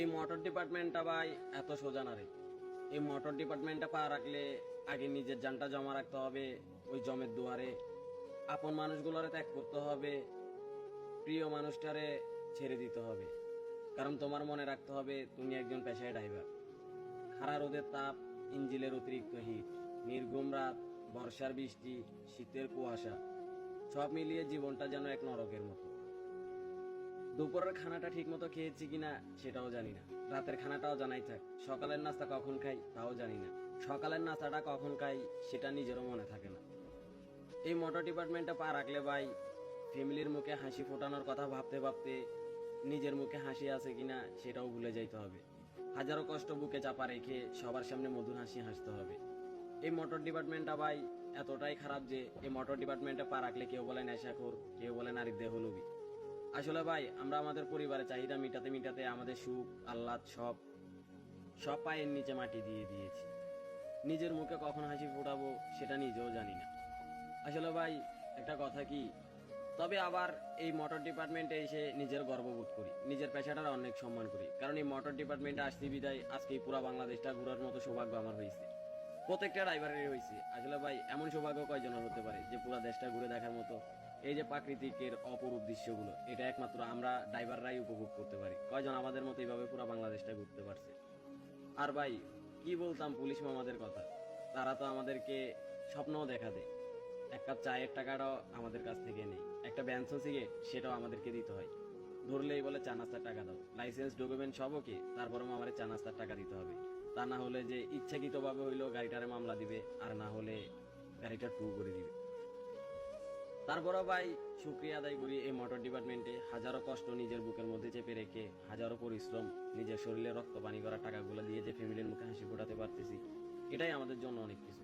এই মোটর ডিপার্টমেন্টটা ভাই এত সোজা না রে। এই মোটর ডিপার্টমেন্টটা পা রাখলে আগে নিজের জানটা জমা রাখতে হবে ওই জমের দুয়ারে, আপন মানুষগুলোরে ত্যাগ করতে হবে, প্রিয় মানুষটারে ছেড়ে দিতে হবে। কারণ তোমার মনে রাখতে হবে তুমি একজন পেশায় ড্রাইভার। খাড়া রোদের তাপ, ইঞ্জিলের অতিরিক্ত হিট, নির্ঘুম রাত, বর্ষার বৃষ্টি, শীতের কুয়াশা, সব মিলিয়ে জীবনটা যেন এক নরকের মতো। দুপুরের খানাটা ঠিক মতো খেয়েছি কিনা সেটাও জানি না, রাতের খানাটাও জানাই থাক, সকালের নাস্তা কখন খাই তাও জানি না, সকালের নাস্তাটা কখন খাই সেটা নিজেরও মনে থাকে না। এই মোটর ডিপার্টমেন্টে পা রাখলে ভাই ফ্যামিলির মুখে হাসি ফোটানোর কথা ভাবতে ভাবতে নিজের মুখে হাসি আছে কিনা সেটাও ভুলে যাইতে হবে। হাজারো কষ্ট বুকে চাপা রেখে সবার সামনে মধুর হাসি হাসতে হবে। এই মোটর ডিপার্টমেন্টটা ভাই এতটাই খারাপ যে এই মোটর ডিপার্টমেন্টে পা রাখলে কেউ বলে নেশাখোর, কেউ বলে নারীর দেহলোভী। আসলে ভাই আমরা আমাদের পরিবারের চাহিদা মিটাতে মিটাতে আমাদের সুখ আহ্লাদ সব সব পায়ের নিচে মাটি দিয়ে দিয়েছি। নিজের মুখে কখন হাসি ফোটাবো সেটা নিজেও জানি না। আসলে ভাই একটা কথা কি, তবে আবার এই মোটর ডিপার্টমেন্টে এসে নিজের গর্ববোধ করি, নিজের পেশাটার অনেক সম্মান করি। কারণ এই মোটর ডিপার্টমেন্টে আসছি বিদায় আজকে এই পুরো বাংলাদেশটা ঘোরার মতো সৌভাগ্য আমার হয়েছে, প্রত্যেকটা ড্রাইভারেরই হয়েছে। আসলে ভাই এমন সৌভাগ্য কয়জনের হতে পারে যে পুরো দেশটা ঘুরে দেখার মতো এই যে প্রাকৃতিকের অপরূপ দৃশ্যগুলো, এটা একমাত্র আমরা ড্রাইভাররাই উপভোগ করতে পারি। কয়জন আমাদের মতো এইভাবে পুরো বাংলাদেশটা ঘুরতে পারছে। আর ভাই কি বলতাম পুলিশ মামাদের কথা, তারা তো আমাদেরকে স্বপ্নও দেখা দেয়। এক কাপ চায়ের টাকাটাও আমাদের কাছ থেকে নেই, একটা ব্যানসন সিগারেট সেটাও আমাদেরকে দিতে হয়। ধরলেই বলে চা নাস্তার টাকা দাও, লাইসেন্স ডকুমেন্ট সব ওকে, তারপরেও আমার চা নাস্তার টাকা দিতে হবে। তা না হলে যে ইচ্ছাকৃত ভাবে হইলো গাড়িটারে মামলা দিবে, আর না হলে গাড়িটা টু করে দিবে। তারপরও ভাই শুক্রিয়া আদায় করি এই মোটর ডিপার্টমেন্টে হাজারো কষ্ট নিজের বুকের মধ্যে চেপে রেখে, হাজারো পরিশ্রম, নিজের শরীরে রক্ত পানি করা টাকাগুলো দিয়ে যে ফ্যামিলির মুখে হাসি ফোটাতে পারতেছি, এটাই আমাদের জন্য অনেক কিছু।